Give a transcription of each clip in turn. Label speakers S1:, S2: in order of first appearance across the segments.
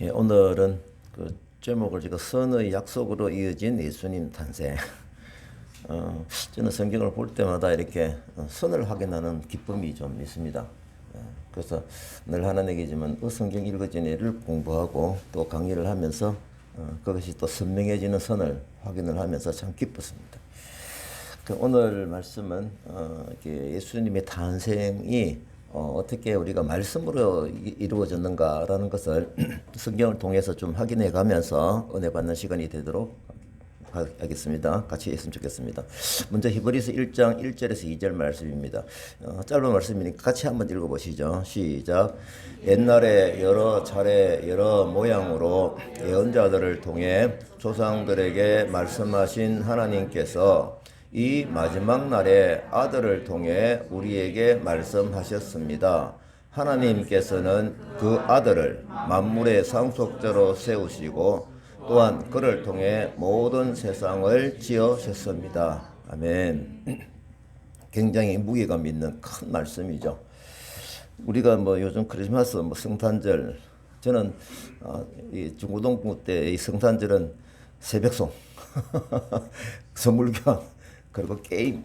S1: 예, 오늘은 그 제목을 제가 선의 약속으로 이어진 예수님 탄생. 저는 성경을 볼 때마다 이렇게 선을 확인하는 기쁨이 좀 있습니다. 그래서 늘 하는 얘기지만 성경 읽어진 애를 공부하고 또 강의를 하면서 그것이 또 선명해지는 선을 확인을 하면서 참 기뻤습니다. 오늘 말씀은 예수님의 탄생이 어떻게 우리가 말씀으로 이루어졌는가라는 것을 성경을 통해서 좀 확인해 가면서 은혜 받는 시간이 되도록 하겠습니다. 같이 했으면 좋겠습니다. 먼저 히브리서 1장 1절에서 2절 말씀입니다. 짧은 말씀이니까 같이 한번 읽어보시죠. 시작. 옛날에 여러 차례 여러 모양으로 예언자들을 통해 조상들에게 말씀하신 하나님께서 이 마지막 날에 아들을 통해 우리에게 말씀하셨습니다. 하나님께서는 그 아들을 만물의 상속자로 세우시고 또한 그를 통해 모든 세상을 지으셨습니다. 아멘. 굉장히 무게감 있는 큰 말씀이죠. 우리가 요즘 크리스마스 성탄절, 저는 이 중고등부 때 이 성탄절은 새벽송 선물 교환 그리고 게임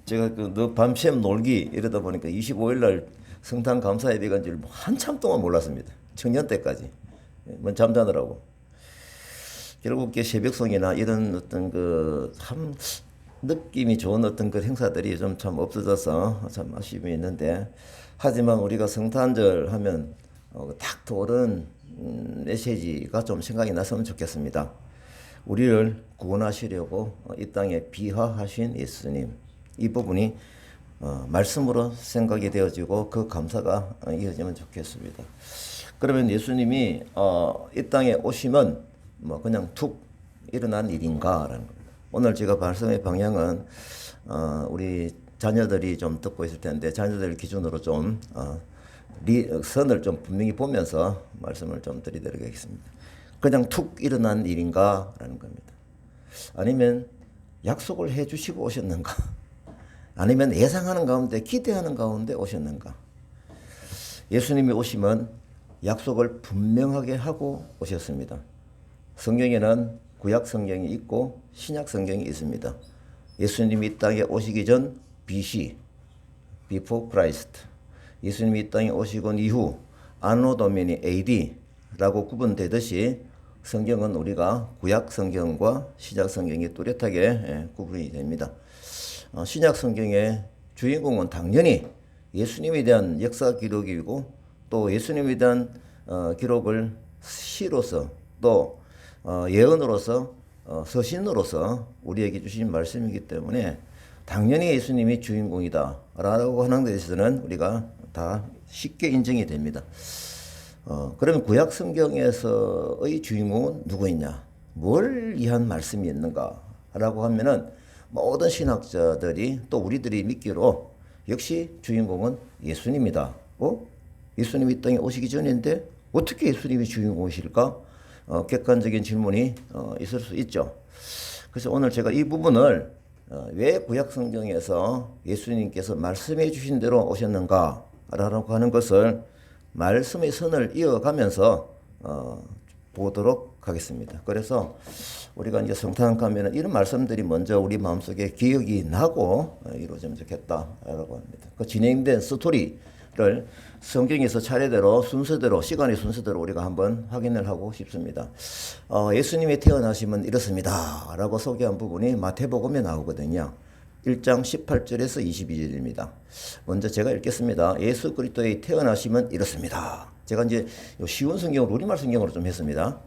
S1: 제가 너 밤샘 놀기 이러다 보니까 25일 날 성탄 감사 예배가 줄 한참 동안 몰랐습니다. 청년 때까지 잠자느라고. 결국 새벽송이나 이런 어떤 참 느낌이 좋은 어떤 그 행사들이 좀 참 없어져서 참 아쉬움이 있는데, 하지만 우리가 성탄절 하면 딱 떠오르는 메시지가 좀 생각이 났으면 좋겠습니다. 우리를 구원하시려고 이 땅에 비하하신 예수님, 이 부분이 말씀으로 생각이 되어지고 그 감사가 이어지면 좋겠습니다. 그러면 예수님이 이 땅에 오시면 그냥 툭 일어난 일인가라는 겁니다. 오늘 제가 말씀의 방향은 우리 자녀들이 좀 듣고 있을 텐데 자녀들 기준으로 좀 선을 좀 분명히 보면서 말씀을 좀 드리도록 하겠습니다. 그냥 툭 일어난 일인가라는 겁니다. 아니면 약속을 해주시고 오셨는가? 아니면 예상하는 가운데 기대하는 가운데 오셨는가? 예수님이 오시면 약속을 분명하게 하고 오셨습니다. 성경에는 구약 성경이 있고 신약 성경이 있습니다. 예수님이 이 땅에 오시기 전 BC, Before Christ, 예수님이 이 땅에 오시고 이후 안노 도미니 AD라고 구분되듯이 성경은 우리가 구약 성경과 신약 성경이 뚜렷하게 구분이 됩니다. 신약 성경의 주인공은 당연히 예수님에 대한 역사 기록이고 또 예수님에 대한 기록을 시로서 또 예언으로서 서신으로서 우리에게 주신 말씀이기 때문에 당연히 예수님이 주인공이다 라고 하는 데서는 우리가 다 쉽게 인정이 됩니다. 그러면 구약 성경에서의 주인공은 누구있냐? 뭘 위한 말씀이 있는가? 라고 하면은 모든 신학자들이 또 우리들이 믿기로 역시 주인공은 예수님이다. 예수님이 이 땅에 오시기 전인데 어떻게 예수님이 주인공이실까? 객관적인 질문이 있을 수 있죠. 그래서 오늘 제가 이 부분을 왜 구약 성경에서 예수님께서 말씀해 주신 대로 오셨는가? 라고 하는 것을 말씀의 선을 이어가면서 보도록 하겠습니다. 그래서 우리가 이제 성탄 가면은 이런 말씀들이 먼저 우리 마음속에 기억이 나고 이루어지면 좋겠다라고 합니다. 그 진행된 스토리를 성경에서 차례대로 순서대로 시간의 순서대로 우리가 한번 확인을 하고 싶습니다. 예수님이 태어나시면 이렇습니다 라고 소개한 부분이 마태복음에 나오거든요. 1장 18절에서 22절입니다. 먼저 제가 읽겠습니다. 예수 그리스도의 태어나시면 이렇습니다. 제가 이제 쉬운 성경으로 우리말 성경으로 좀 했습니다.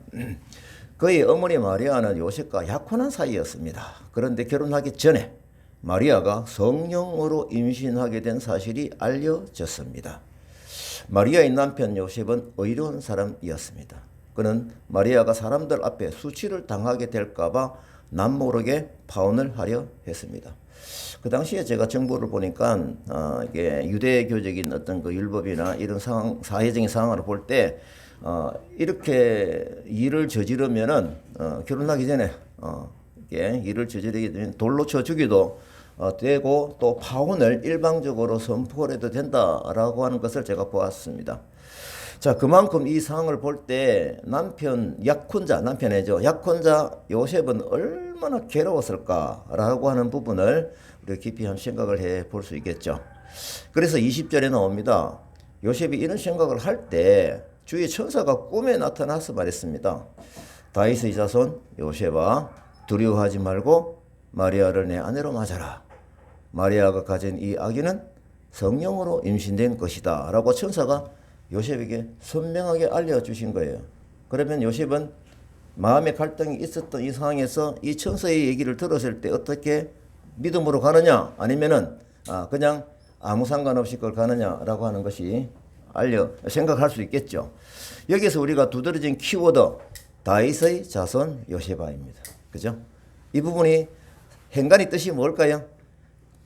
S1: 그의 어머니 마리아는 요셉과 약혼한 사이였습니다. 그런데 결혼하기 전에 마리아가 성령으로 임신하게 된 사실이 알려졌습니다. 마리아의 남편 요셉은 의로운 사람이었습니다. 그는 마리아가 사람들 앞에 수치를 당하게 될까봐 남모르게 파혼을 하려 했습니다. 그 당시에 제가 정보를 보니까 이게 유대교적인 어떤 그 율법이나 이런 상황, 사회적인 상황을 볼 때 이렇게 일을 저지르면은 결혼하기 전에 이게 일을 저지르게 되면 돌로 쳐 죽이도 되고 또 파혼을 일방적으로 선포를 해도 된다라고 하는 것을 제가 보았습니다. 자, 그만큼 이 상황을 볼 때 남편이죠. 약혼자 요셉은 얼마나 괴로웠을까라고 하는 부분을 우리가 깊이 한번 생각을 해 볼 수 있겠죠. 그래서 20절에 나옵니다. 요셉이 이런 생각을 할 때 주의 천사가 꿈에 나타나서 말했습니다. 다윗의 자손 요셉아, 두려워하지 말고 마리아를 내 아내로 맞아라. 마리아가 가진 이 아기는 성령으로 임신된 것이다 라고 천사가 요셉에게 선명하게 알려주신 거예요. 그러면 요셉은 마음의 갈등이 있었던 이 상황에서 이 천사의 얘기를 들었을 때 어떻게 믿음으로 가느냐, 아니면은 그냥 아무 상관없이 그걸 가느냐라고 하는 것이 생각할 수 있겠죠. 여기서 우리가 두드러진 키워드 다윗의 자손 요셉아입니다. 그죠? 이 부분이 행간의 뜻이 뭘까요?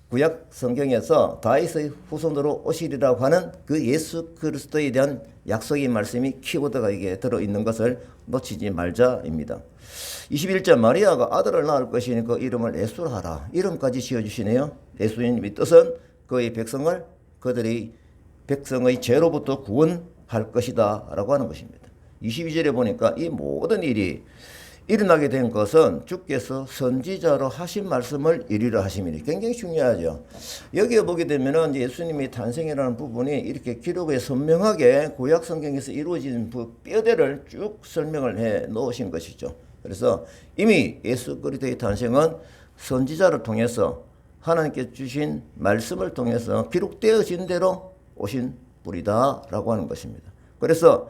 S1: 구약 성경에서 다윗의 후손으로 오시리라고 하는 그 예수 그리스도에 대한 약속의 말씀이 키워드가 이게 들어있는 것을 놓치지 말자입니다. 21절 마리아가 아들을 낳을 것이니 그 이름을 예수라 하라. 이름까지 지어주시네요. 예수님의 뜻은 그의 백성을 그들의 백성의 죄로부터 구원할 것이다 라고 하는 것입니다. 22절에 보니까 이 모든 일이 일어나게 된 것은 주께서 선지자로 하신 말씀을 이루려 하심이니 굉장히 중요하죠. 여기에 보게 되면은 예수님의 탄생이라는 부분이 이렇게 기록에 선명하게 구약 성경에서 이루어진 뼈대를 쭉 설명을 해 놓으신 것이죠. 그래서 이미 예수 그리스도의 탄생은 선지자를 통해서 하나님께 주신 말씀을 통해서 기록되어진 대로 오신 분이다라고 하는 것입니다. 그래서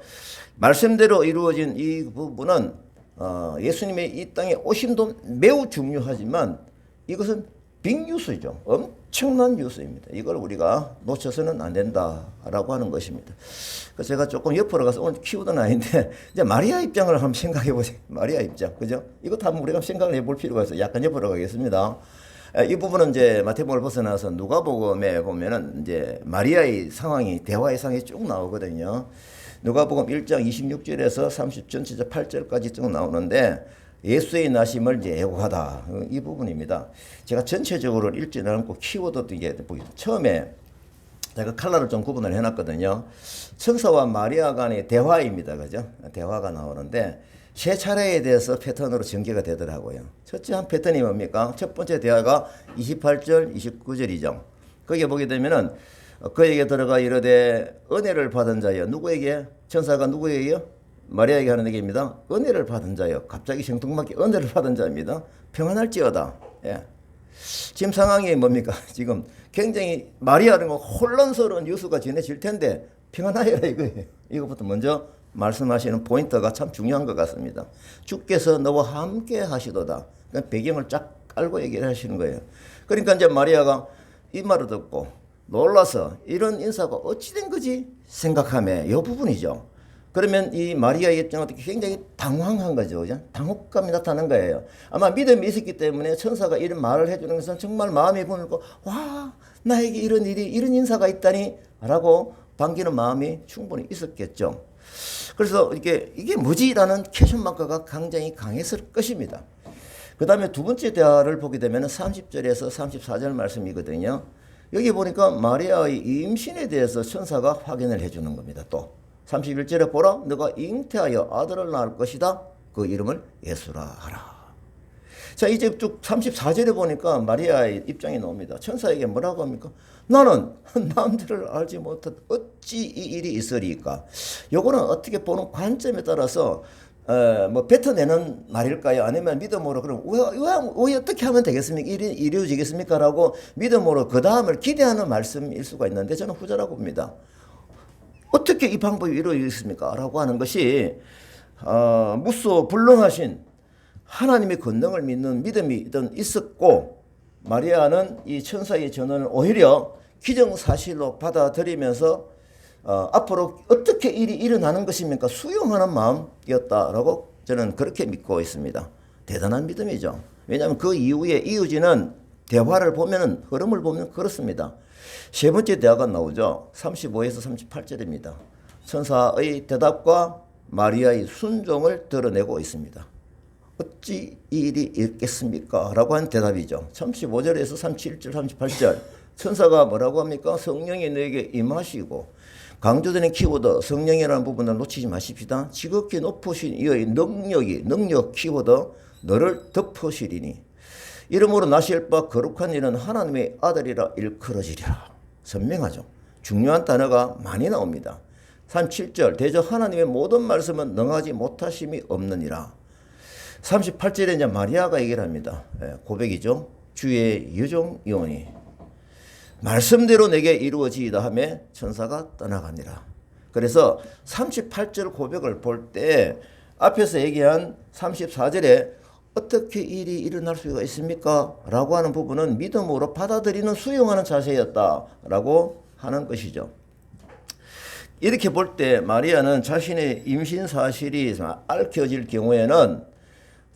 S1: 말씀대로 이루어진 이 부분은 예수님의 이 땅에 오심도 매우 중요하지만 이것은 빅뉴스죠. 엄청난 뉴스입니다. 이걸 우리가 놓쳐서는 안 된다라고 하는 것입니다. 그래서 제가 조금 옆으로 가서 오늘 키우던 아이인데 이제 마리아 입장을 한번 생각해 보세요. 마리아 입장, 그죠? 이것도 한번 우리가 생각을 해볼 필요가 있어요. 약간 옆으로 가겠습니다. 이 부분은 이제 마태복음을 벗어나서 누가복음에 보면은 이제 마리아의 상황이 대화의 상황이 쭉 나오거든요. 누가복음 1장 26절에서 30 전체적 8절까지 쭉 나오는데 예수의 나심을 이제 예고하다 이 부분입니다. 제가 전체적으로 읽지는 않고 키워드도 이게 처음에 제가 칼라를 좀 구분을 해놨거든요. 천사와 마리아 간의 대화입니다, 그죠? 대화가 나오는데 세 차례에 대해서 패턴으로 전개가 되더라고요. 첫째 한 패턴이 뭡니까? 첫 번째 대화가 28절, 29절이죠. 거기에 보게 되면은 그에게 들어가 이르되 은혜를 받은 자여. 누구에게? 천사가 누구에게요? 마리아에게 하는 얘기입니다. 은혜를 받은 자여. 갑자기 생뚱맞게 은혜를 받은 자입니다. 평안할지어다. 예. 지금 상황이 뭡니까? 지금 굉장히 마리아는 혼란스러운 뉴스가 전해질 텐데 평안하여라 이거예요. 이것부터 먼저 말씀하시는 포인트가 참 중요한 것 같습니다. 주께서 너와 함께 하시도다. 그러니까 배경을 쫙 깔고 얘기를 하시는 거예요. 그러니까 이제 마리아가 이 말을 듣고 놀라서 이런 인사가 어찌 된 거지 생각하며 이 부분이죠. 그러면 이 마리아의 입장은 굉장히 당황한 거죠. 그죠? 당혹감이 나타난 거예요. 아마 믿음이 있었기 때문에 천사가 이런 말을 해주는 것은 정말 마음이 부풀고 와, 나에게 이런 일이 이런 인사가 있다니 라고 반기는 마음이 충분히 있었겠죠. 그래서 이게 뭐지라는 퀘션 마크가 굉장히 강했을 것입니다. 그 다음에 두 번째 대화를 보게 되면 30절에서 34절 말씀이거든요. 여기 보니까 마리아의 임신에 대해서 천사가 확인을 해주는 겁니다. 또 31절에 보라, 너가 잉태하여 아들을 낳을 것이다. 그 이름을 예수라 하라. 자, 이제 쭉 34절에 보니까 마리아의 입장이 나옵니다. 천사에게 뭐라고 합니까? 나는 남들을 알지 못한 어찌 이 일이 있으리까? 요거는 어떻게 보는 관점에 따라서 뭐 뱉어내는 말일까요? 아니면 믿음으로 그럼 왜 어떻게 하면 되겠습니까? 일이 이루어지겠습니까? 라고 믿음으로 그 다음을 기대하는 말씀일 수가 있는데 저는 후자라고 봅니다. 어떻게 이 방법이 이루어지겠습니까? 라고 하는 것이 무소불능하신 하나님의 권능을 믿는 믿음이 있었고 마리아는 이 천사의 전언을 오히려 기정사실로 받아들이면서 앞으로 어떻게 일이 일어나는 것입니까? 수용하는 마음이었다라고 저는 그렇게 믿고 있습니다. 대단한 믿음이죠. 왜냐하면 그 이후에 이어지는 대화를 보면 흐름을 보면 그렇습니다. 세 번째 대화가 나오죠. 35에서 38절입니다. 천사의 대답과 마리아의 순종을 드러내고 있습니다. 어찌 이 일이 있겠습니까? 라고 한 대답이죠. 35절에서 37절, 38절. 천사가 뭐라고 합니까? 성령이 너에게 임하시고 강조되는 키워드 성령이라는 부분을 놓치지 마십시다. 지극히 높으신 이의 능력 키워드 너를 덮으시리니 이름으로 나실 바 거룩한 이는 하나님의 아들이라 일컬어지리라. 선명하죠. 중요한 단어가 많이 나옵니다. 37절 대저 하나님의 모든 말씀은 능하지 못하심이 없느니라. 38절에 이제 마리아가 얘기를 합니다. 고백이죠. 주의 여종이오니 말씀대로 내게 이루어지이다 하며 천사가 떠나가니라. 그래서 38절 고백을 볼 때 앞에서 얘기한 34절에 어떻게 일이 일어날 수가 있습니까? 라고 하는 부분은 믿음으로 받아들이는 수용하는 자세였다라고 하는 것이죠. 이렇게 볼 때 마리아는 자신의 임신 사실이 얽혀질 경우에는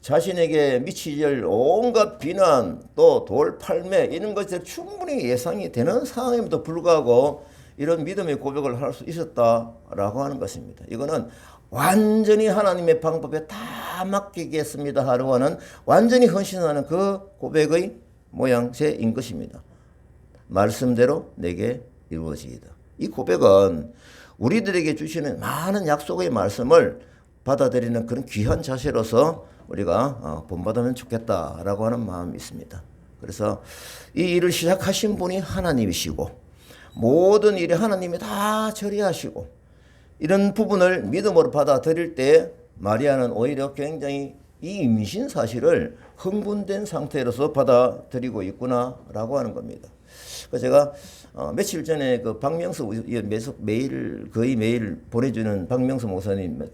S1: 자신에게 미치질 온갖 비난 또 돌팔매 이런 것들이 충분히 예상이 되는 상황임에도 불구하고 이런 믿음의 고백을 할 수 있었다라고 하는 것입니다. 이거는 완전히 하나님의 방법에 다 맡기겠습니다 하려고 하는 완전히 헌신하는 그 고백의 모양새인 것입니다. 말씀대로 내게 이루어지이다. 이 고백은 우리들에게 주시는 많은 약속의 말씀을 받아들이는 그런 귀한 자세로서 우리가 본받으면 좋겠다라고 하는 마음이 있습니다. 그래서 이 일을 시작하신 분이 하나님이시고 모든 일이 하나님이 다 처리하시고 이런 부분을 믿음으로 받아들일 때 마리아는 오히려 굉장히 이 임신 사실을 흥분된 상태로서 받아들이고 있구나라고 하는 겁니다. 제가 며칠 전에 그 박명수 거의 매일 보내주는 박명수 목사님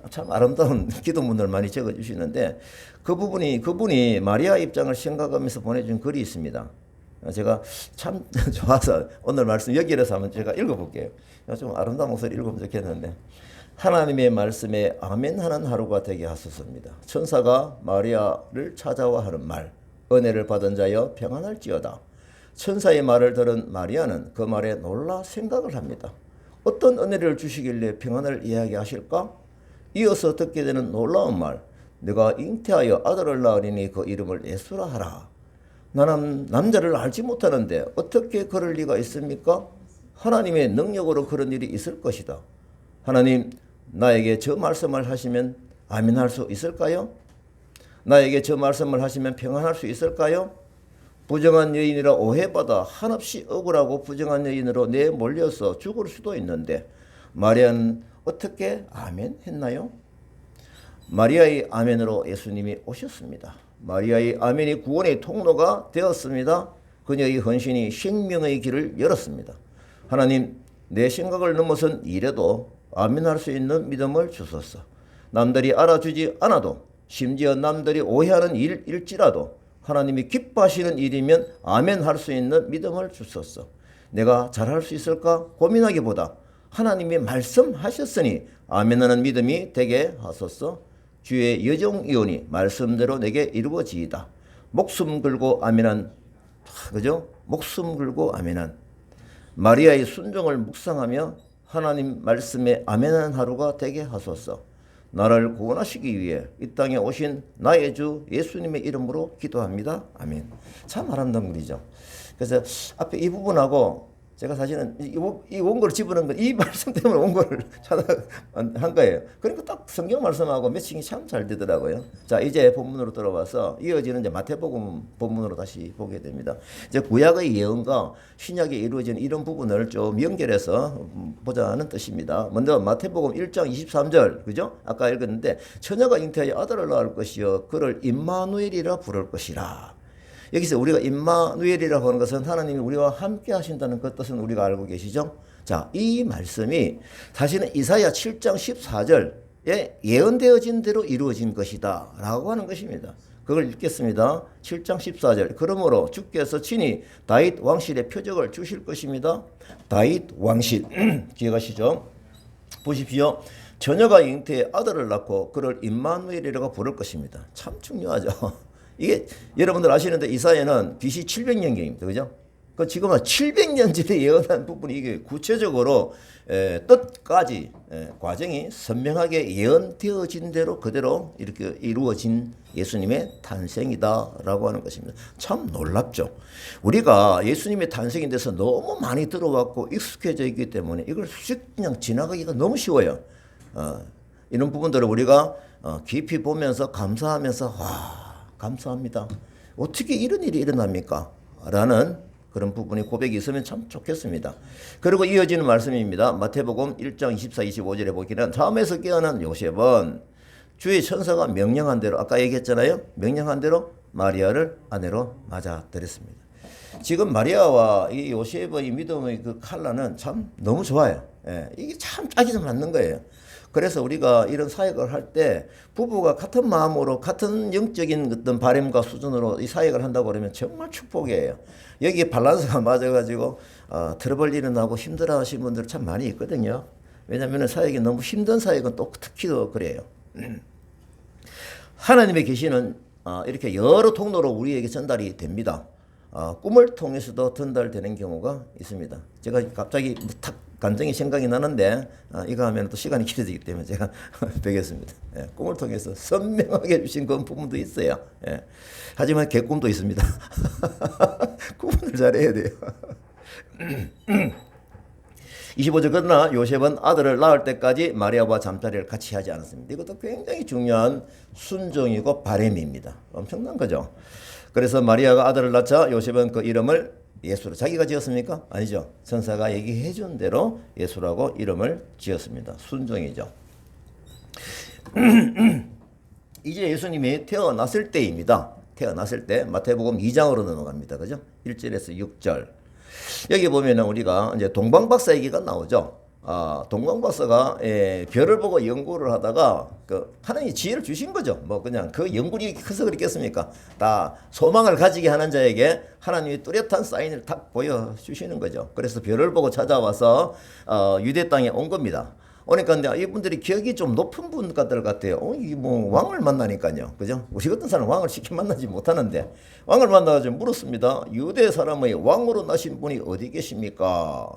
S1: 참 아름다운 기도문을 많이 적어주시는데 그분이 마리아 입장을 생각하면서 보내준 글이 있습니다. 제가 참 좋아서 오늘 말씀 여기에서 한번 제가 읽어볼게요. 좀 아름다운 목소리 읽으면 좋겠는데 하나님의 말씀에 아멘하는 하루가 되게 하소서입니다. 천사가 마리아를 찾아와 하는 말 은혜를 받은 자여 평안할지어다. 천사의 말을 들은 마리아는 그 말에 놀라 생각을 합니다. 어떤 은혜를 주시길래 평안을 이야기하실까? 이어서 듣게 되는 놀라운 말 내가 잉태하여 아들을 낳으리니 그 이름을 예수라 하라. 나는 남자를 알지 못하는데 어떻게 그럴 리가 있습니까? 하나님의 능력으로 그런 일이 있을 것이다. 하나님 나에게 저 말씀을 하시면 아멘할 수 있을까요? 나에게 저 말씀을 하시면 평안할 수 있을까요? 부정한 여인이라 오해받아 한없이 억울하고 부정한 여인으로 내몰려서 죽을 수도 있는데 마리아는 어떻게 아멘 했나요? 마리아의 아멘으로 예수님이 오셨습니다. 마리아의 아멘이 구원의 통로가 되었습니다. 그녀의 헌신이 생명의 길을 열었습니다. 하나님 내 생각을 넘어선 일에도 아멘할 수 있는 믿음을 주소서. 남들이 알아주지 않아도 심지어 남들이 오해하는 일일지라도 하나님이 기뻐하시는 일이면 아멘할 수 있는 믿음을 주소서. 내가 잘할 수 있을까 고민하기보다 하나님이 말씀하셨으니 아멘하는 믿음이 되게 하소서. 주의 여종이오니 말씀대로 내게 이루어지이다. 목숨 걸고 아멘한 그죠? 목숨 걸고 아멘한 마리아의 순종을 묵상하며 하나님 말씀에 아멘한 하루가 되게 하소서. 나를 구원하시기 위해 이 땅에 오신 나의 주 예수님의 이름으로 기도합니다. 아멘. 참 아름다운 글이죠. 그래서 앞에 이 부분하고 제가 사실은 이 원고를 집어넣은 건 이 말씀 때문에 원고를 찾아한 거예요. 그러니까 딱 성경 말씀하고 매칭이 참 잘 되더라고요. 자, 이제 본문으로 들어와서 이어지는 이제 마태복음 본문으로 다시 보게 됩니다. 이제 구약의 예언과 신약에 이루어진 이런 부분을 좀 연결해서 보자는 뜻입니다. 먼저 마태복음 1장 23절, 그죠? 아까 읽었는데 처녀가 잉태하여 아들을 낳을 것이요 그를 임마누엘이라 부를 것이라. 여기서 우리가 임마누엘이라고 하는 것은 하나님이 우리와 함께 하신다는 그 뜻은 우리가 알고 계시죠? 자, 이 말씀이 사실은 이사야 7장 14절에 예언되어진 대로 이루어진 것이다 라고 하는 것입니다. 그걸 읽겠습니다. 7장 14절 그러므로 주께서 친히 다윗 왕실의 표적을 주실 것입니다. 다윗 왕실 기억하시죠? 보십시오. 처녀가 잉태해 아들을 낳고 그를 임마누엘이라고 부를 것입니다. 참 중요하죠. 이게 여러분들 아시는데 이사야는 BC 700년경입니다. 그죠? 그 지금 한 700년 전에 예언한 부분이 이게 구체적으로 뜻까지 과정이 선명하게 예언되어진 대로 그대로 이렇게 이루어진 예수님의 탄생이다라고 하는 것입니다. 참 놀랍죠. 우리가 예수님의 탄생에 대해서 너무 많이 들어왔고 익숙해져 있기 때문에 이걸 그냥 지나가기가 너무 쉬워요. 이런 부분들을 우리가 깊이 보면서 감사하면서 와, 감사합니다. 어떻게 이런 일이 일어납니까? 라는 그런 부분이 고백이 있으면 참 좋겠습니다. 그리고 이어지는 말씀입니다. 마태복음 1장 24, 25절에 보기는 잠에서 깨어난 요셉은 주의 천사가 명령한 대로 아까 얘기했잖아요. 명령한 대로 마리아를 아내로 맞아들였습니다. 지금 마리아와 이 요셉의 믿음의 그 칼라는 참 너무 좋아요. 이게 참 딱이 맞는 거예요. 그래서 우리가 이런 사역을 할 때 부부가 같은 마음으로 같은 영적인 어떤 바램과 수준으로 이 사역을 한다고 그러면 정말 축복이에요. 여기에 밸런스가 맞아가지고 트러블 일어나고 힘들어하시는 분들 참 많이 있거든요. 왜냐하면 사역이 너무 힘든 사역은 또 특히 더 그래요. 하나님의 계시는 이렇게 여러 통로로 우리에게 전달이 됩니다. 꿈을 통해서도 전달되는 경우가 있습니다. 제가 갑자기 탁 감정이 생각이 나는데 이거 하면 또 시간이 길어지기 때문에 제가 베겠습니다. 꿈을 통해서 선명하게 주신 그런 부분도 있어요. 하지만 개꿈도 있습니다. 구분을 잘해야 돼요. 25절 그러나 요셉은 아들을 낳을 때까지 마리아와 잠자리를 같이 하지 않았습니다. 이것도 굉장히 중요한 순종이고 바램입니다. 엄청난 거죠. 그래서 마리아가 아들을 낳자 요셉은 그 이름을 예수로 자기가 지었습니까? 아니죠. 천사가 얘기해 준 대로 예수라고 이름을 지었습니다. 순종이죠. 이제 예수님이 태어났을 때입니다. 태어났을 때 마태복음 2장으로 넘어갑니다. 그죠? 1절에서 6절. 여기 보면은 우리가 이제 동방박사 얘기가 나오죠. 동방박사가 별을 보고 연구를 하다가 그 하나님이 지혜를 주신 거죠. 뭐 그냥 그 연구력이 커서 그랬겠습니까? 다 소망을 가지게 하는 자에게 하나님이 뚜렷한 사인을 딱 보여주시는 거죠. 그래서 별을 보고 찾아와서 유대 땅에 온 겁니다. 그러니까 이분들이 기억이 좀 높은 분들 같아요. 이 뭐 왕을 만나니까요. 그죠? 우리 같은 사람 왕을 쉽게 만나지 못하는데 왕을 만나가지고 물었습니다. 유대 사람의 왕으로 나신 분이 어디 계십니까?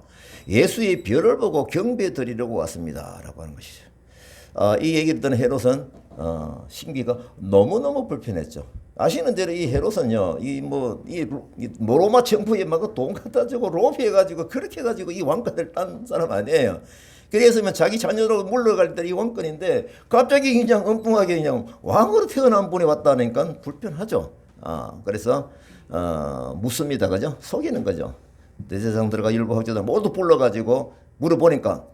S1: 예수의 별을 보고 경배 드리려고 왔습니다. 라고 하는 것이죠. 이 얘기를 듣는 헤롯은 심기가 너무너무 불편했죠. 아시는 대로 이 헤롯은요, 이 로마 정부에 막 돈 갖다 주고 로비해가지고 그렇게 해가지고 이 왕권을 딴 사람 아니에요. 그래서 자기 자녀로 물러갈 때 이 왕권인데 갑자기 그냥 엉뚱하게 그냥 왕으로 태어난 분이 왔다니까 불편하죠. 그래서 묻습니다. 그죠? 속이는 거죠. 대제사장들과 일부 학자들 모두 불러가지고 물어보니까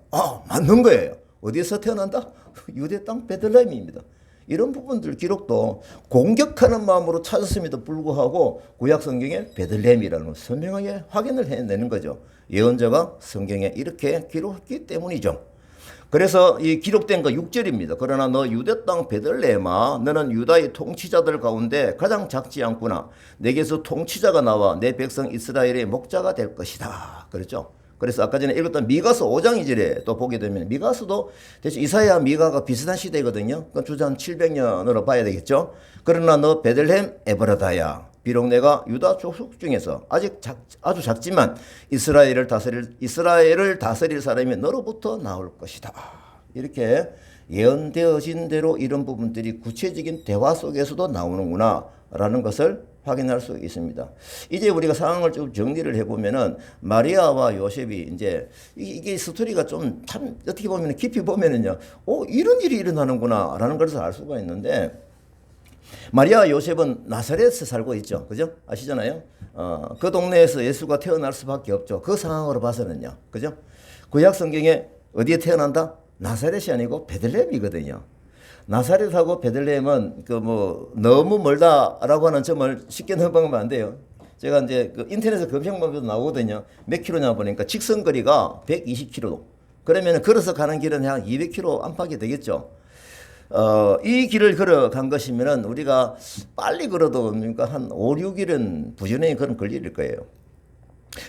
S1: 맞는 거예요. 어디에서 태어난다? 유대 땅 베들레헴입니다. 이런 부분들 기록도 공격하는 마음으로 찾았음에도 불구하고 구약 성경에 베들레헴이라는 걸 선명하게 확인을 해내는 거죠. 예언자가 성경에 이렇게 기록했기 때문이죠. 그래서 이 기록된 거 6절입니다. 그러나 너 유대 땅 베들레헴아 너는 유다의 통치자들 가운데 가장 작지 않구나. 내게서 통치자가 나와 내 백성 이스라엘의 목자가 될 것이다. 그렇죠? 그래서 아까 전에 읽었던 미가서 5장 2절에 또 보게 되면 미가서도 대체 이사야 미가가 비슷한 시대거든요. 그건 주전 700년으로 봐야 되겠죠. 그러나 너 베들레헴 에브라다야 비록 내가 유다 족속 중에서 아직 아주 작지만 이스라엘을 다스릴 사람이 너로부터 나올 것이다. 이렇게 예언되어진 대로 이런 부분들이 구체적인 대화 속에서도 나오는구나 라는 것을 확인할 수 있습니다. 이제 우리가 상황을 좀 정리를 해보면은 마리아와 요셉이 이제 이게 스토리가 좀 참 어떻게 보면 깊이 보면은요, 이런 일이 일어나는구나 라는 것을 알 수가 있는데 마리아와 요셉은 나사렛에 살고 있죠. 그죠? 아시잖아요? 그 동네에서 예수가 태어날 수밖에 없죠. 그 상황으로 봐서는요. 그죠? 구약 성경에 어디에 태어난다? 나사렛이 아니고 베들레헴이거든요. 나사렛하고 베들레헴은 너무 멀다라고 하는 점을 쉽게 넘어가면 안 돼요. 제가 이제 인터넷에 검색해보면 나오거든요. 몇 킬로냐 보니까 직선거리가 120킬로. 그러면 걸어서 가는 길은 한 200킬로 안팎이 되겠죠. 이 길을 걸어간 것이면은 우리가 빨리 걸어도 그러니까 한 5, 6일은 부지런히 그런 걸릴 거예요.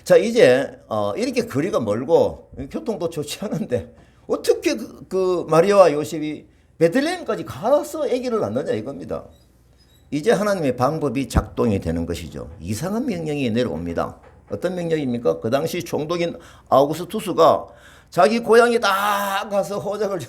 S1: 자, 이제 이렇게 거리가 멀고 교통도 좋지 않은데 어떻게 그 마리아와 요셉이 베들레헴까지 가서 아기를 낳느냐 이겁니다. 이제 하나님의 방법이 작동이 되는 것이죠. 이상한 명령이 내려옵니다. 어떤 명령입니까? 그 당시 총독인 아우구스투스가 자기 고향에 딱 가서 호적을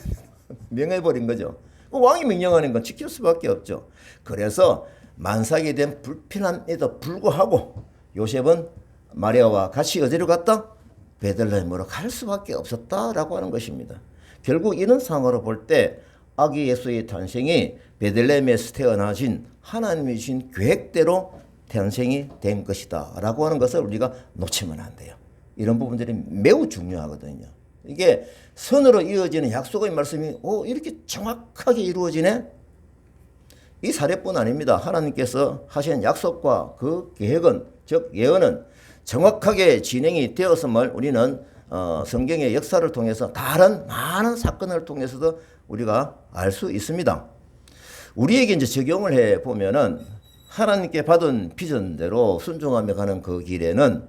S1: 명해버린 거죠. 왕이 명령하는 건 지킬 수밖에 없죠. 그래서 만삭이 된 불편함에도 불구하고 요셉은 마리아와 같이 어디로 갔다? 베들레헴으로 갈 수밖에 없었다라고 하는 것입니다. 결국 이런 상황으로 볼 때 아기 예수의 탄생이 베들레헴에서 태어나신 하나님이 주신 계획대로 탄생이 된 것이다 라고 하는 것을 우리가 놓치면 안 돼요. 이런 부분들이 매우 중요하거든요. 이게 선으로 이어지는 약속의 말씀이 이렇게 정확하게 이루어지네? 이 사례뿐 아닙니다. 하나님께서 하신 약속과 그 계획은, 즉 예언은 정확하게 진행이 되었음을 우리는 성경의 역사를 통해서 다른 많은 사건을 통해서도 우리가 알 수 있습니다. 우리에게 이제 적용을 해 보면은 하나님께 받은 비전대로 순종하며 가는 그 길에는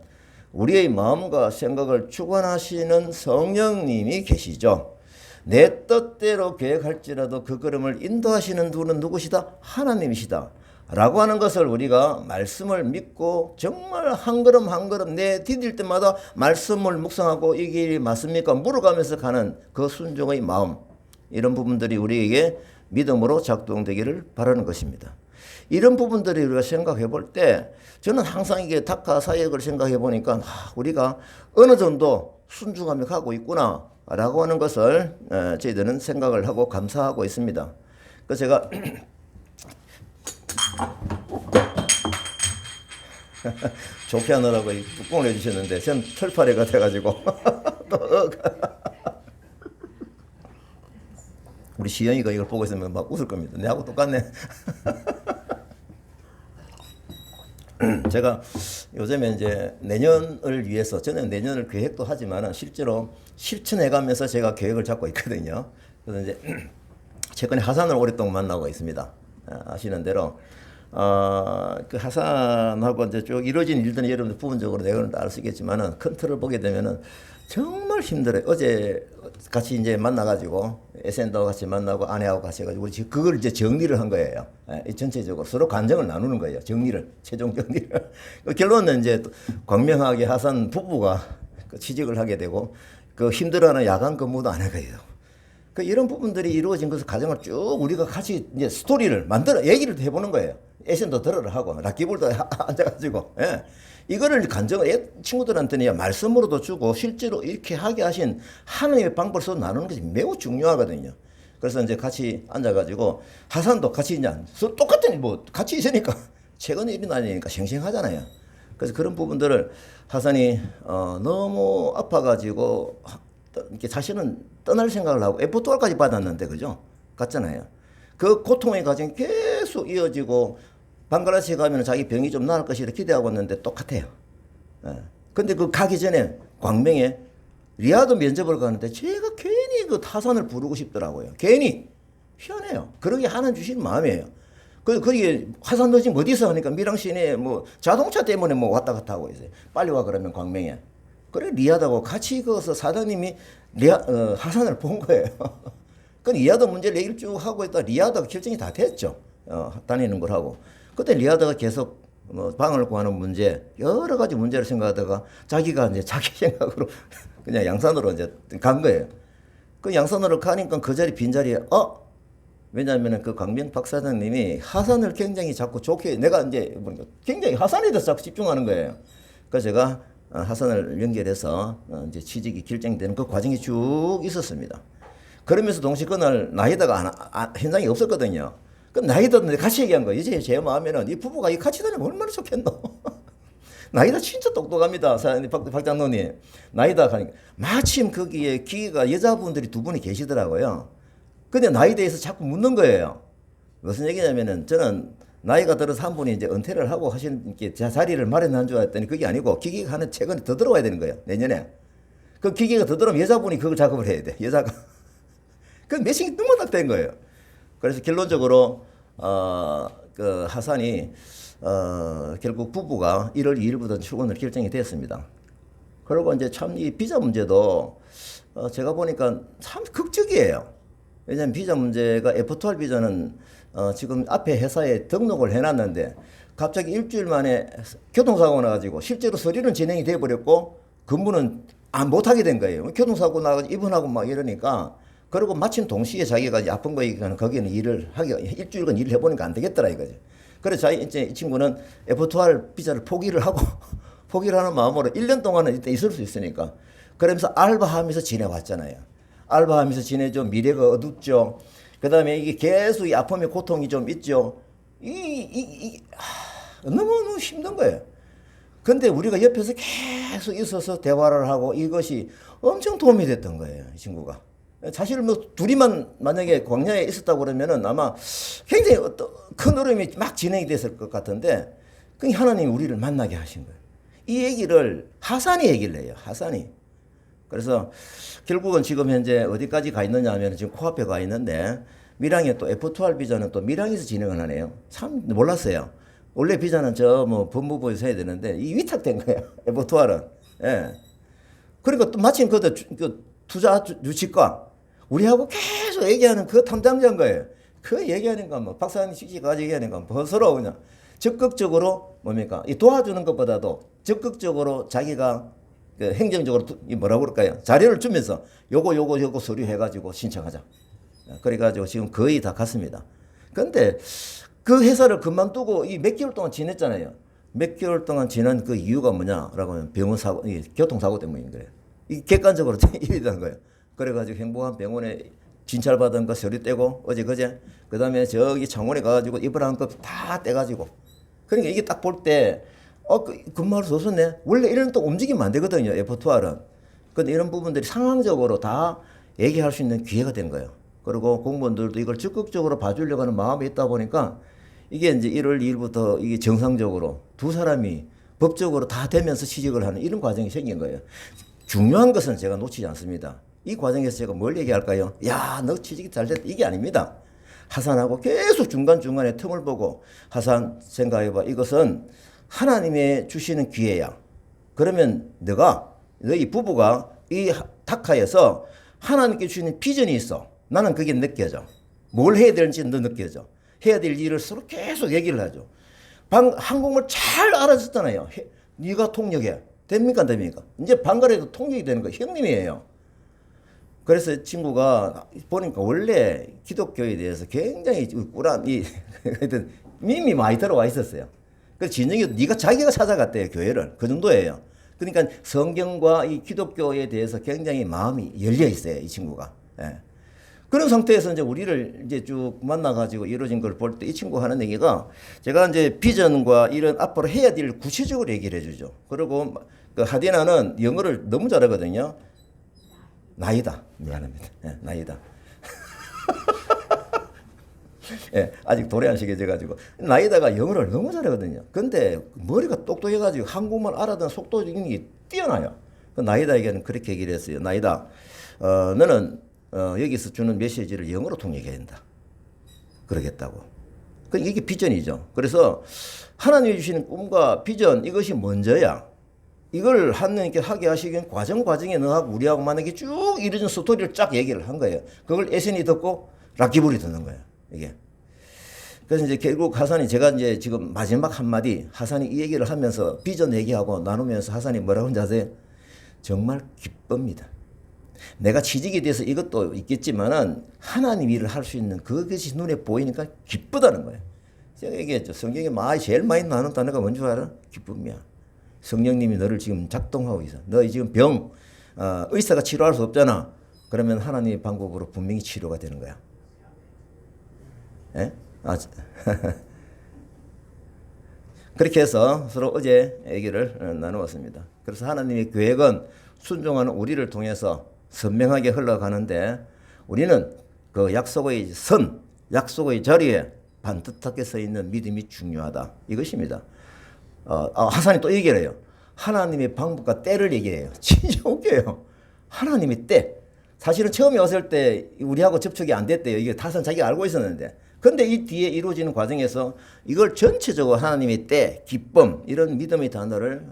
S1: 우리의 마음과 생각을 주관하시는 성령님이 계시죠. 내 뜻대로 계획할지라도 그 걸음을 인도하시는 분은 누구시다? 하나님이시다. 라고 하는 것을 우리가 말씀을 믿고 정말 한 걸음 한 걸음 내 디딜 때마다 말씀을 묵상하고 이 길이 맞습니까? 물어가면서 가는 그 순종의 마음, 이런 부분들이 우리에게 믿음으로 작동되기를 바라는 것입니다. 이런 부분들이 우리가 생각해 볼 때 저는 항상 이게 다카 사역을 생각해 보니까 우리가 어느 정도 순종하며 가고 있구나 라고 하는 것을 저희들은 생각을 하고 감사하고 있습니다. 그래서 제가 좋게 하느라고 뚜껑을 해주셨는데 전 털파래가 돼가지고 우리 시영이가 이걸 보고 있으면 막 웃을 겁니다. 내하고 똑같네. 제가 요즘에 이제 내년을 위해서 저는 내년을 계획도 하지만 실제로 실천해 가면서 제가 계획을 잡고 있거든요. 그래서 이제 최근에 하산을 오랫동안 만나고 있습니다. 아시는 대로 그 하산하고 이제 쭉 이루어진 일들은 여러분들 부분적으로 내용을 알 수 있겠지만은 큰 틀을 보게 되면은 정말 힘들어요. 어제 같이 이제 만나가지고 에센더와 같이 만나고 아내하고 같이 해가지고 우리 지금 그걸 이제 정리를 한 거예요. 전체적으로 서로 감정을 나누는 거예요. 정리를, 최종 정리를. 결론은 이제 광명하게 하산 부부가 취직을 하게 되고 그 힘들어하는 야간 근무도 안 하게 돼요. 그 이런 부분들이 이루어진 것을 가정을 쭉 우리가 같이 이제 스토리를 만들어 얘기를 해보는 거예요. 에센도 들으라 하고 락기볼도 앉아가지고 이거를 친구들한테는 말씀으로도 주고 실제로 이렇게 하게 하신 하나님의 방법을 써 나누는 것이 매우 중요하거든요. 그래서 이제 같이 앉아가지고 하산도 같이 이제 똑같은 뭐 같이 있으니까 최근 일이 아니니까 싱싱하잖아요. 그래서 그런 부분들을 하산이 너무 아파가지고 이렇게 자신은 떠날 생각을 하고 F2R까지 받았는데 그죠? 갔잖아요. 그 고통의 과정이 계속 이어지고 방글라데시에 가면 자기 병이 좀 나을 것이라 기대하고 있는데 똑같아요. 근데 그 가기 전에 광명에 리아드 면접을 가는데 제가 괜히 그 타산을 부르고 싶더라고요. 괜히. 희한해요. 그러게 하나님 주신 마음이에요. 거기에 화산 너 지금 어디서 하니까 미랑 시내 뭐 자동차 때문에 뭐 왔다 갔다 하고 있어요. 빨리 와 그러면 광명에. 그래 리아드하고 같이 거서 사장님이 하산을 본 거예요. 그 리아드 문제를 얘기를 쭉 하고 있다 리아드가 결정이 다 됐죠. 다니는 걸 하고. 그때 리아드가 계속 방을 구하는 문제, 여러 가지 문제를 생각하다가 자기가 이제 자기 생각으로 그냥 양산으로 이제 간 거예요. 그 양산으로 가니까 그 자리 빈자리에 왜냐하면 그 강명 박사장님이 하산을 굉장히 자꾸 좋게 내가 이제 굉장히 하산에 대해서 자꾸 집중하는 거예요. 그래서 제가 하산을 연결해서 이제 취직이 결정되는 그 과정이 쭉 있었습니다. 그러면서 동시에 그날 나이다가 현장에 없었거든요. 그 나이다도 같이 얘기한 거예요. 이제 제 마음에는 이 부부가 이 같이 다니면 얼마나 좋겠노. 나이다 진짜 똑똑합니다. 박장로님. 나이다 가니까 마침 거기에 기계가 여자분들이 두 분이 계시더라고요. 근데 나이다에서 자꾸 묻는 거예요. 무슨 얘기냐면은 저는 나이가 들어서 한 분이 이제 은퇴를 하고 하시는 게 자리를 마련한 줄 알았더니 그게 아니고 기계가 하는 최근에 더 들어와야 되는 거예요. 내년에. 그 기계가 더 들어오면 여자분이 그걸 작업을 해야 돼. 여자가. 그 매칭이 너무 딱 된 거예요. 그래서 결론적으로 그 하산이 결국 부부가 1월 2일부터 출근을 결정이 됐습니다. 그리고 이제 참 이 비자 문제도 제가 보니까 참 극적이에요. 왜냐하면 비자 문제가 F2R 비자는 지금 앞에 회사에 등록을 해놨는데 갑자기 일주일 만에 교통사고가 나가지고 실제로 서류는 진행이 돼버렸고 근무는 못하게 된 거예요. 교통사고 나가지고 입원하고 막 이러니까 그리고 마침 동시에 자기가 이제 아픈 거니까 거기는 일을 하기가 일주일간 일을 해보니까 안 되겠더라 이거죠. 그래서 이제 이 친구는 F2R 비자를 포기를 하고 포기를 하는 마음으로 1년 동안은 일단 있을 수 있으니까 그러면서 알바하면서 지내왔잖아요. 알바하면서 지내죠. 미래가 어둡죠. 그 다음에 이게 계속 이 아픔의 고통이 좀 있죠. 너무너무 힘든 거예요. 근데 우리가 옆에서 계속 있어서 대화를 하고 이것이 엄청 도움이 됐던 거예요. 이 친구가. 사실 뭐 둘이만 만약에 광야에 있었다고 그러면은 아마 굉장히 어떤 큰 어려움이 막 진행이 됐을 것 같은데 그 하나님이 우리를 만나게 하신 거예요. 이 얘기를 하산이 얘기를 해요. 하산이. 그래서 결국은 지금 현재 어디까지 가 있느냐 하면 지금 코앞에 가 있는데 밀양에 또 F2R 비자는 또 밀양에서 진행을 하네요. 참 몰랐어요. 원래 비자는 저 뭐 법무부에서 해야 되는데 이 위탁된 거예요. F2R은. 예. 그러니까 또 마침 그 투자 유치과 우리하고 계속 얘기하는 그 탐정자인 거예요. 그 얘기하는 건 뭐 박사님 시기까지 얘기하는 건 벗으러 그냥 적극적으로 뭡니까? 이 도와주는 것보다도 적극적으로 자기가 그 행정적으로 뭐라고 그럴까요? 자료를 주면서 요거 서류 해가지고 신청하자. 그래가지고 지금 거의 다 갔습니다. 근데 그 회사를 그만두고 이 몇 개월 동안 지냈잖아요. 몇 개월 동안 지난 그 이유가 뭐냐라고 하면 병원 사고, 교통사고 때문인 거예요. 이 객관적으로 이래 된 거예요. 그래가지고 행복한 병원에 진찰받은 거 서류 떼고 어제 그 다음에 저기 창원에 가가지고 입원한 거 다 떼가지고 그러니까 이게 딱 볼 때 그 말을 썼었네. 원래 이런 또 움직이면 안 되거든요. F2R은. 근데 이런 부분들이 상황적으로 다 얘기할 수 있는 기회가 된 거예요. 그리고 공무원들도 이걸 적극적으로 봐주려고 하는 마음이 있다 보니까 이게 이제 1월 2일부터 이게 정상적으로 두 사람이 법적으로 다 되면서 취직을 하는 이런 과정이 생긴 거예요. 중요한 것은 제가 놓치지 않습니다. 이 과정에서 제가 뭘 얘기할까요? 야, 너 취직이 잘 됐다. 이게 아닙니다. 하산하고 계속 중간중간에 틈을 보고 하산 생각해봐. 이것은 하나님의 주시는 기회야. 그러면 너희 부부가 이 다카에서 하나님께 주시는 비전이 있어. 나는 그게 느껴져. 뭘 해야 되는지 너 느껴져. 해야 될 일을 서로 계속 얘기를 하죠. 한국말 잘 알아듣잖아요. 네가 통역해. 됩니까 안 됩니까? 이제 방가래도 통역이 되는 거 형님이에요. 그래서 친구가 보니까 원래 기독교에 대해서 굉장히 꿀한 밈이 많이 들어와 있었어요. 그래서 진영이 자기가 찾아갔대요. 교회를. 그 정도예요. 그러니까 성경과 이 기독교에 대해서 굉장히 마음이 열려 있어요. 이 친구가. 예. 그런 상태에서 이제 우리를 이제 쭉 만나가지고 이루어진 걸 볼 때 이 친구 하는 얘기가 제가 이제 비전과 이런 앞으로 해야 될 구체적으로 얘기를 해주죠. 그리고 그 하디나는 영어를 너무 잘하거든요. 나이다. 미안합니다. 예, 나이다. 예, 아직 도래 안 시켜져가지고 나이다가 영어를 너무 잘하거든요. 근데 머리가 똑똑해가지고 한국말 알아듣는 속도적인 뛰어나요. 그 나이다에게는 그렇게 얘기를 했어요. 나이다, 너는 여기서 주는 메시지를 영어로 통역해야 된다. 그러겠다고. 그 이게 비전이죠. 그래서 하나님이 주시는 꿈과 비전 이것이 먼저야. 이걸 하나님께 하게 하시긴 과정에 너하고 우리하고 만약에 쭉 이루어진 스토리를 쫙 얘기를 한 거예요. 그걸 에센이 듣고 락기불이 듣는 거예요. 이게. 그래서 이제 결국 하산이 제가 이제 지금 마지막 한마디 하산이 이 얘기를 하면서 비전 얘기하고 나누면서 하산이 뭐라고 하는지 아세요? 정말 기쁩니다. 내가 취직에 대해서 이것도 있겠지만은 하나님 일을 할 수 있는 그것이 눈에 보이니까 기쁘다는 거예요. 제가 얘기했죠. 성경에 제일 많이 나오는 단어가 뭔 줄 알아? 기쁨이야. 성령님이 너를 지금 작동하고 있어. 너 지금 의사가 치료할 수 없잖아. 그러면 하나님의 방법으로 분명히 치료가 되는 거야. 예? 그렇게 해서 서로 어제 얘기를 나누었습니다. 그래서 하나님의 계획은 순종하는 우리를 통해서 선명하게 흘러가는데 우리는 그 약속의 약속의 자리에 반듯하게 서 있는 믿음이 중요하다. 이것입니다. 하산이 또 얘기를 해요. 하나님의 방법과 때를 얘기해요. 진짜 웃겨요. 하나님의 때. 사실은 처음에 왔을 때 우리하고 접촉이 안 됐대요. 이게 다선 자기가 알고 있었는데. 근데 이 뒤에 이루어지는 과정에서 이걸 전체적으로 하나님의 때, 기쁨, 이런 믿음의 단어를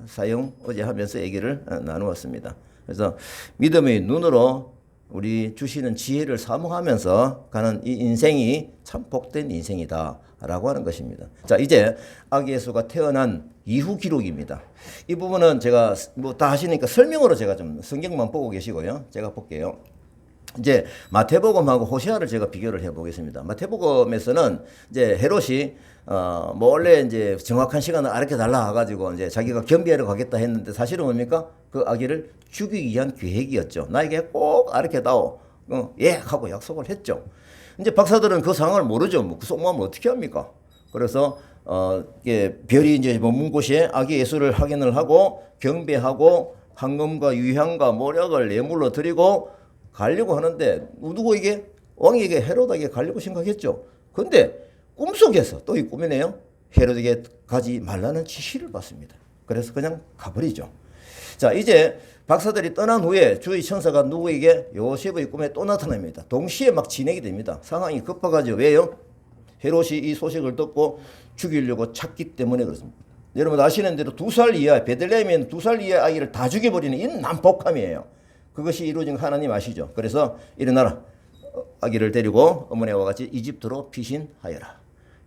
S1: 어제 하면서 얘기를 나누었습니다. 그래서 믿음의 눈으로 우리 주시는 지혜를 사모하면서 가는 이 인생이 참 복된 인생이다라고 하는 것입니다. 자, 이제 아기 예수가 태어난 이후 기록입니다. 이 부분은 제가 뭐 다 하시니까 설명으로 제가 좀 성경만 보고 계시고요. 제가 볼게요. 이제 마태복음하고 호세아를 제가 비교를 해보겠습니다. 마태복음에서는 이제 헤롯이 원래 이제 정확한 시간을 알게 달라 가지고 이제 자기가 경비하러 가겠다 했는데 사실은 뭡니까? 그 아기를 죽이기 위한 계획이었죠. 나에게 꼭 알게 다오. 예 하고 약속을 했죠. 이제 박사들은 그 상황을 모르죠. 뭐 그 속마음 어떻게 합니까? 그래서 별이 이제 머문 곳에 아기 예수를 확인을 하고 경배하고 황금과 유향과 모략을 예물로 드리고 가려고 하는데 누구에게? 왕에게 헤롯에게 가려고 생각했죠. 근데 꿈속에서 또 이 꿈이네요. 헤롯에게 가지 말라는 지시를 받습니다. 그래서 그냥 가버리죠. 자, 이제 박사들이 떠난 후에 주의 천사가 누구에게? 요셉의 꿈에 또 나타납니다. 동시에 막 진행이 됩니다. 상황이 급박하죠. 왜요? 헤롯이 이 소식을 듣고 죽이려고 찾기 때문에 그렇습니다. 여러분 아시는 대로 2살 이하, 베들레헴에는 2살 이하 아이를 다 죽여버리는 이 난폭함이에요. 그것이 이루어진 하나님 아시죠? 그래서 일어나라. 아기를 데리고 어머니와 같이 이집트로 피신하여라.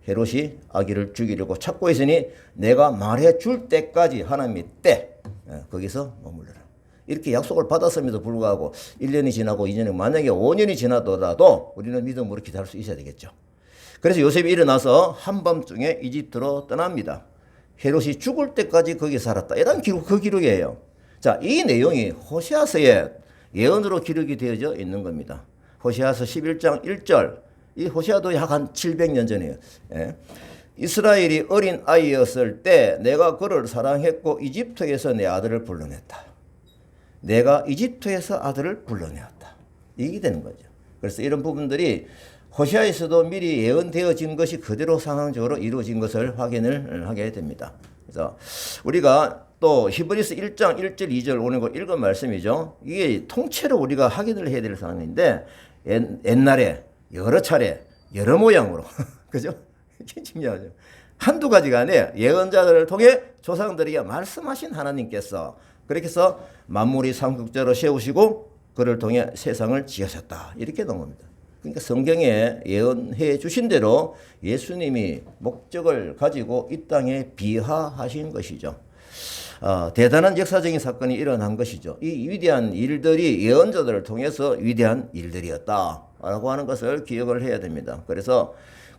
S1: 헤롯이 아기를 죽이려고 찾고 있으니 내가 말해 줄 때까지 하나님이 거기서 머물러라. 이렇게 약속을 받았음에도 불구하고 1년이 지나고 2년이 만약에 5년이 지나더라도 우리는 믿음으로 기다릴 수 있어야 되겠죠. 그래서 요셉이 일어나서 한밤중에 이집트로 떠납니다. 헤롯이 죽을 때까지 거기 살았다. 이런 기록, 그 기록이에요. 자, 이 내용이 호세아서의 예언으로 기록이 되어져 있는 겁니다. 호세아서 11장 1절. 이 호세아도 약 한 700년 전이에요. 예. 이스라엘이 어린 아이였을 때 내가 그를 사랑했고 이집트에서 내 아들을 불러냈다. 내가 이집트에서 아들을 불러내었다. 이게 되는 거죠. 그래서 이런 부분들이 호세아에서도 미리 예언되어진 것이 그대로 상황적으로 이루어진 것을 확인을 하게 됩니다. 그래서 우리가 또 히브리서 1장 1절 2절 오는 거 읽은 말씀이죠. 이게 통째로 우리가 확인을 해야 될 상황인데 옛날에 여러 차례 여러 모양으로 그죠? 중요하죠. 한두 가지가 아니에요. 예언자들을 통해 조상들에게 말씀하신 하나님께서 그렇게 해서 만물이 삼국자로 세우시고 그를 통해 세상을 지으셨다. 이렇게 나온 겁니다. 그러니까 성경에 예언해 주신 대로 예수님이 목적을 가지고 이 땅에 비하하신 것이죠. 대단한 역사적인 사건이 일어난 것이죠. 이 위대한 일들이 예언자들을 통해서 위대한 일들이었다라고 하는 것을 기억을 해야 됩니다. 그래서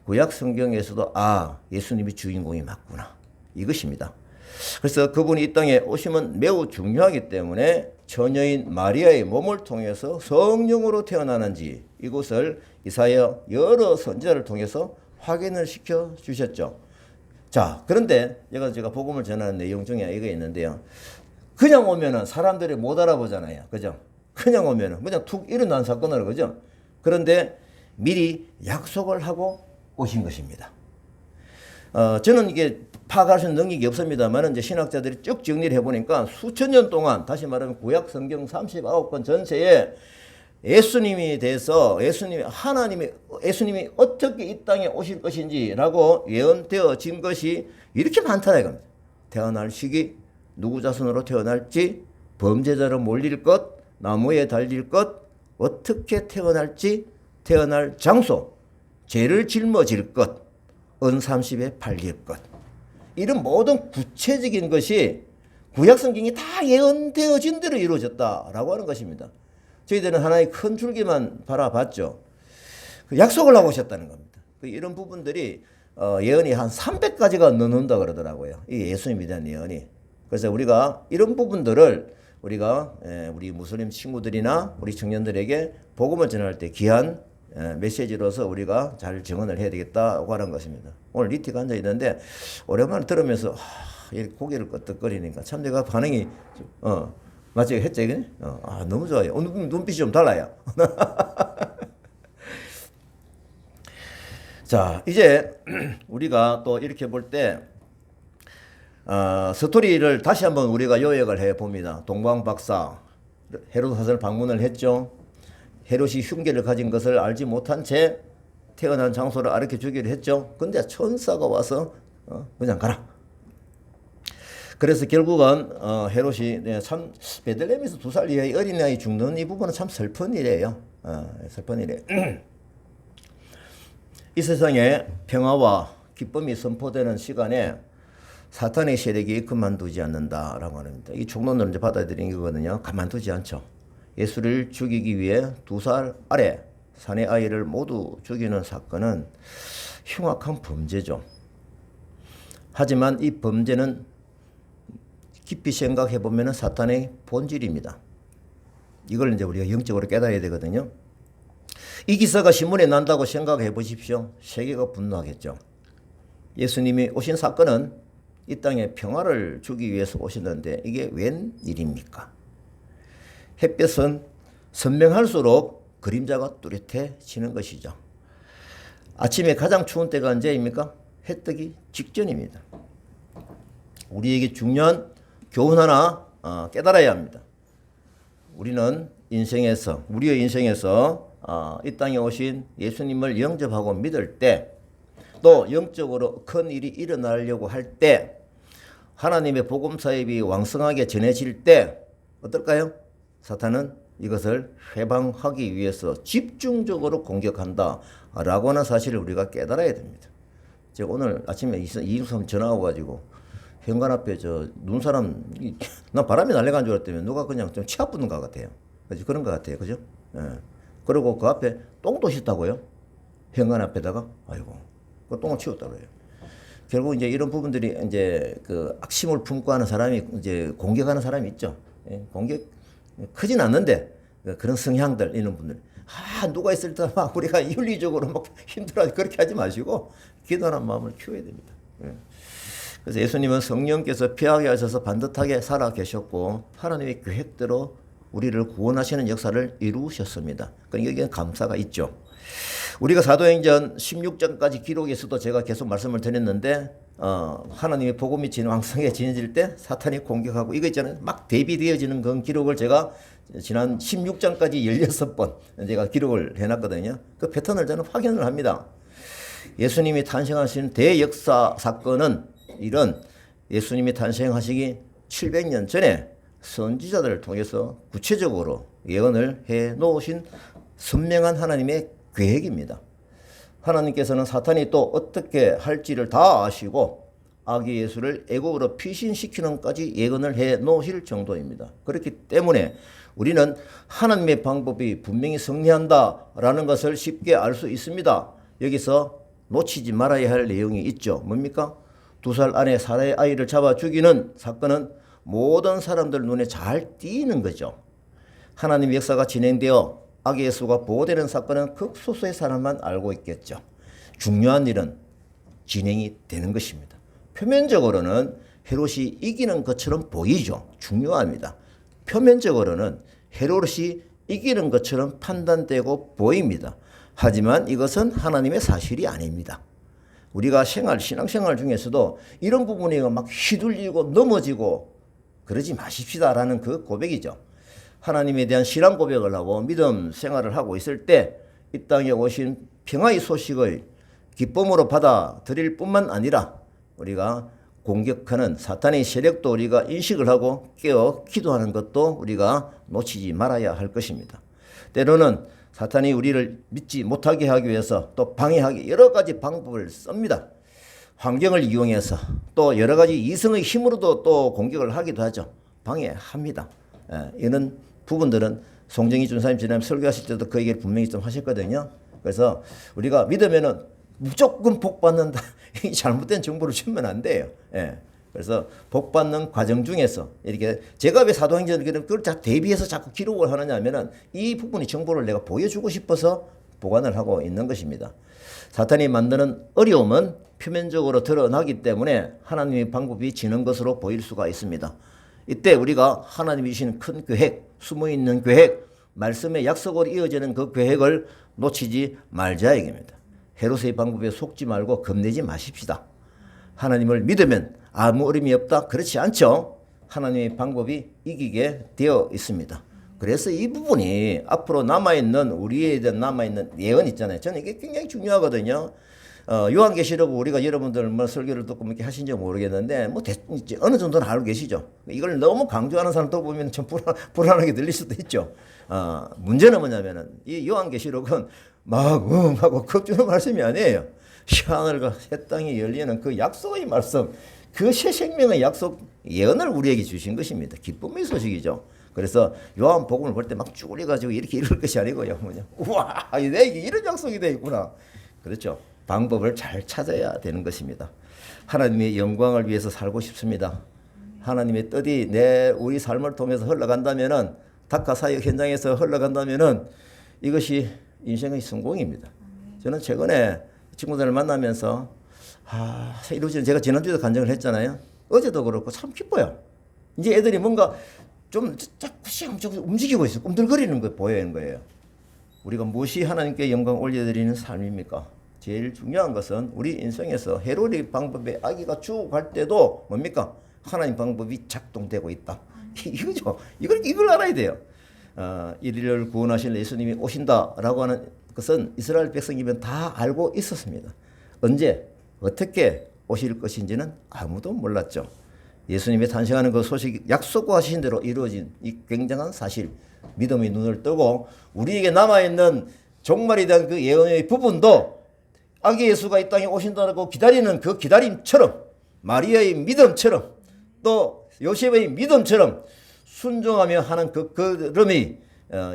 S1: 구약 성경에서도 예수님이 주인공이 맞구나. 이것입니다. 그래서 그분이 이 땅에 오시면 매우 중요하기 때문에 처녀인 마리아의 몸을 통해서 성령으로 태어나는지 이것을 이사야 여러 선지자를 통해서 확인을 시켜 주셨죠. 자, 그런데 제가 복음을 전하는 내용 중에 이거 있는데요. 그냥 오면은 사람들이 못 알아보잖아요. 그죠? 그냥 오면은 그냥 툭 일어난 사건으로 그죠? 그런데 미리 약속을 하고 오신 것입니다. 저는 이게 파악할 수 있는 능력이 없습니다만 이제 신학자들이 쭉 정리를 해보니까 수천 년 동안 다시 말하면 구약 성경 39권 전체에 예수님이 대해서 예수님이 어떻게 이 땅에 오실 것인지라고 예언되어진 것이 이렇게 많다는 겁니다. 태어날 시기, 누구 자손으로 태어날지, 범죄자로 몰릴 것, 나무에 달릴 것, 어떻게 태어날지, 태어날 장소, 죄를 짊어질 것, 은 30에 팔릴 것. 이런 모든 구체적인 것이 구약 성경이 다 예언되어진 대로 이루어졌다라고 하는 것입니다. 저희들은 하나의 큰 줄기만 바라봤죠. 그 약속을 하고 오셨다는 겁니다. 이런 부분들이 예언이 한 300가지가 넘는다 그러더라고요. 이 예수님에 대한 예언이. 그래서 우리가 이런 부분들을 우리 무슬림 친구들이나 우리 청년들에게 복음을 전할 때 귀한 메시지로서 우리가 잘 증언을 해야 되겠다고 하는 것입니다. 오늘 리티가 앉아 있는데 오랜만에 들으면서 이렇게 고개를 끄덕거리니까 참 내가 반응이 맞죠? 했죠? 너무 좋아요. 눈빛이 좀 달라요. 자, 이제 우리가 또 이렇게 볼 때 스토리를 다시 한번 우리가 요약을 해 봅니다. 동방 박사 헤롯 사슴을 방문을 했죠. 헤롯이 흉계를 가진 것을 알지 못한 채 태어난 장소를 알려 주기로 했죠. 근데 천사가 와서 그냥 가라. 그래서 결국은 헤롯이 참 베들레헴에서 2살 이하의 어린아이 죽는 이 부분은 참 슬픈 일이에요. 슬픈 일이에요. 이 세상에 평화와 기쁨이 선포되는 시간에 사탄의 세력이 그만두지 않는다라고 합니다. 이 총론을 이제 받아들인 거거든요. 가만두지 않죠. 예수를 죽이기 위해 2살 아래 사내 아이를 모두 죽이는 사건은 흉악한 범죄죠. 하지만 이 범죄는 깊이 생각해 보면 사탄의 본질입니다. 이걸 이제 우리가 영적으로 깨달아야 되거든요. 이 기사가 신문에 난다고 생각해 보십시오. 세계가 분노하겠죠. 예수님이 오신 사건은 이 땅에 평화를 주기 위해서 오셨는데 이게 웬 일입니까? 햇볕은 선명할수록 그림자가 뚜렷해지는 것이죠. 아침에 가장 추운 때가 언제입니까? 해 뜨기 직전입니다. 우리에게 중요한 교훈 하나 깨달아야 합니다. 우리의 인생에서 이 땅에 오신 예수님을 영접하고 믿을 때, 또 영적으로 큰 일이 일어나려고 할 때, 하나님의 복음 사역이 왕성하게 전해질 때 어떨까요? 사탄은 이것을 회방하기 위해서 집중적으로 공격한다라고 하는 사실을 우리가 깨달아야 됩니다. 제가 오늘 아침에 이승삼 전화 와가지고 현관 앞에 눈사람, 난 바람이 날아간 줄 알았더니 누가 그냥 좀 치아 붙는 것 같아요. 그런 것 같아요. 그죠? 예. 그리고 그 앞에 똥도 씻다고요? 현관 앞에다가? 아이고, 그 똥을 치웠다고 해요. 결국 이제 이런 부분들이 이제 그 악심을 품고 하는 사람이 이제 공격하는 사람이 있죠. 예. 공격, 크진 않는데 그런 성향들, 이런 분들. 누가 있을 때 막 우리가 윤리적으로 막 힘들어하지 그렇게 하지 마시고 기도하는 마음을 키워야 됩니다. 예. 그래서 예수님은 성령께서 피하게 하셔서 반듯하게 살아 계셨고 하나님의 계획대로 우리를 구원하시는 역사를 이루셨습니다. 그러니까 여기에 감사가 있죠. 우리가 사도행전 16장까지 기록에서도 제가 계속 말씀을 드렸는데 하나님의 복음이 왕성해질 때 사탄이 공격하고 이거 있잖아요. 막 대비되어지는 그 기록을 제가 지난 16장까지 16번 제가 기록을 해놨거든요. 그 패턴을 저는 확인을 합니다. 예수님이 탄생하신 대역사 사건은 이런 예수님이 탄생하시기 700년 전에 선지자들을 통해서 구체적으로 예언을 해 놓으신 선명한 하나님의 계획입니다. 하나님께서는 사탄이 또 어떻게 할지를 다 아시고 아기 예수를 애국으로 피신시키는 까지 예언을 해 놓으실 정도입니다. 그렇기 때문에 우리는 하나님의 방법이 분명히 승리한다라는 것을 쉽게 알 수 있습니다. 여기서 놓치지 말아야 할 내용이 있죠. 뭡니까? 2살 안에 사내 아이를 잡아 죽이는 사건은 모든 사람들 눈에 잘 띄는 거죠. 하나님의 역사가 진행되어 아기 예수가 보호되는 사건은 극소수의 사람만 알고 있겠죠. 중요한 일은 진행이 되는 것입니다. 표면적으로는 헤롯이 이기는 것처럼 보이죠. 중요합니다. 표면적으로는 헤롯이 이기는 것처럼 판단되고 보입니다. 하지만 이것은 하나님의 사실이 아닙니다. 우리가 신앙생활 중에서도 이런 부분이 막 휘둘리고 넘어지고 그러지 마십시다라는 그 고백이죠. 하나님에 대한 신앙 고백을 하고 믿음 생활을 하고 있을 때 이 땅에 오신 평화의 소식을 기쁨으로 받아들일 뿐만 아니라 우리가 공격하는 사탄의 세력도 우리가 인식을 하고 깨어 기도하는 것도 우리가 놓치지 말아야 할 것입니다. 때로는 사탄이 우리를 믿지 못하게 하기 위해서 또 방해하기 여러 가지 방법을 씁니다. 환경을 이용해서 또 여러 가지 이성의 힘으로도 또 공격을 하기도 하죠. 방해합니다. 이런 부분들은 송정희 준사님 지난해 설교하실 때도 그 얘기를 분명히 좀 하셨거든요. 그래서 우리가 믿으면은 무조건 복 받는다. 이 잘못된 정보를 주면 안 돼요. 그래서 복 받는 과정 중에서 이렇게 제가 왜 사도행전을 그걸 대비해서 자꾸 기록을 하느냐 하면은 이 부분의 정보를 내가 보여주고 싶어서 보관을 하고 있는 것입니다. 사탄이 만드는 어려움은 표면적으로 드러나기 때문에 하나님의 방법이 지는 것으로 보일 수가 있습니다. 이때 우리가 하나님이 주신 큰 계획, 숨어있는 계획, 말씀의 약속으로 이어지는 그 계획을 놓치지 말자 이겁니다. 헤롯의 방법에 속지 말고 겁내지 마십시다. 하나님을 믿으면 아무 어려움이 없다. 그렇지 않죠. 하나님의 방법이 이기게 되어 있습니다. 그래서 이 부분이 앞으로 남아있는 우리에 대한 남아있는 예언 있잖아요. 저는 이게 굉장히 중요하거든요. 요한계시록 우리가 여러분들 뭐 설교를 듣고 이렇게 하신지 모르겠는데 뭐 어느 정도는 알고 계시죠. 이걸 너무 강조하는 사람도 보면 좀 불안하게 들릴 수도 있죠. 문제는 뭐냐면은 이 요한계시록은 막 하고 겁주는 말씀이 아니에요. 하늘과 새 땅이 열리는 그 약속의 말씀, 그 새 생명의 약속 예언을 우리에게 주신 것입니다. 기쁨의 소식이죠. 그래서 요한복음을 볼 때 막 쭈그려가지고 이렇게 읽을 것이 아니고요. 뭐냐, 우와, 내게 이런 약속이 되어 있구나. 그렇죠. 방법을 잘 찾아야 되는 것입니다. 하나님의 영광을 위해서 살고 싶습니다. 하나님의 뜻이 우리 삶을 통해서 흘러간다면은, 다카 사역 현장에서 흘러간다면은 이것이 인생의 성공입니다. 저는 최근에 친구들을 만나면서 이루어지는, 제가 지난주에도 간증을 했잖아요. 어제도 그렇고 참 기뻐요. 이제 애들이 뭔가 좀 자꾸 움직이고 있어. 꿈틀거리는 거 보이는 거예요. 우리가 무엇이 하나님께 영광 올려드리는 삶입니까? 제일 중요한 것은 우리 인생에서 헤로리 방법에 아기가 죽어갈 때도 뭡니까? 하나님 방법이 작동되고 있다. 이거죠. 이걸 알아야 돼요. 이리를 구원하실 예수님이 오신다라고 하는 것은 이스라엘 백성이면 다 알고 있었습니다. 언제 어떻게 오실 것인지는 아무도 몰랐죠. 예수님이 탄생하는 그 소식이 약속하신 대로 이루어진 이 굉장한 사실, 믿음의 눈을 뜨고 우리에게 남아있는 종말에 대한 그 예언의 부분도 아기 예수가 이 땅에 오신다고 기다리는 그 기다림처럼, 마리아의 믿음처럼, 또 요셉의 믿음처럼 순종하며 하는 그 걸음이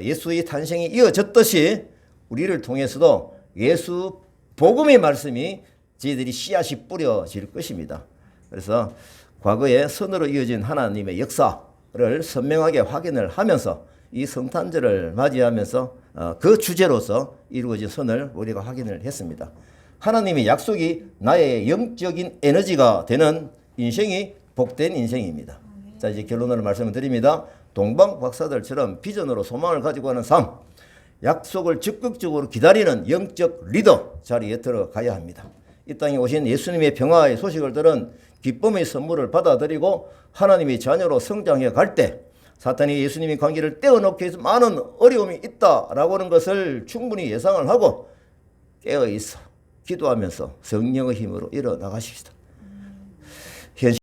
S1: 예수의 탄생이 이어졌듯이 우리를 통해서도 예수 복음의 말씀이 저희들이 씨앗이 뿌려질 것입니다. 그래서 과거에 선으로 이어진 하나님의 역사를 선명하게 확인을 하면서 이 성탄절을 맞이하면서 그 주제로서 이루어진 선을 우리가 확인을 했습니다. 하나님의 약속이 나의 영적인 에너지가 되는 인생이 복된 인생입니다. 자, 이제 결론으로 말씀을 드립니다. 동방 박사들처럼 비전으로 소망을 가지고 하는 삶, 약속을 적극적으로 기다리는 영적 리더 자리에 들어가야 합니다. 이 땅에 오신 예수님의 평화의 소식을 들은 기쁨의 선물을 받아들이고 하나님의 자녀로 성장해 갈 때 사탄이 예수님의 관계를 떼어놓기 위해서 많은 어려움이 있다라고 하는 것을 충분히 예상을 하고 깨어있어 기도하면서 성령의 힘으로 일어나가십시다.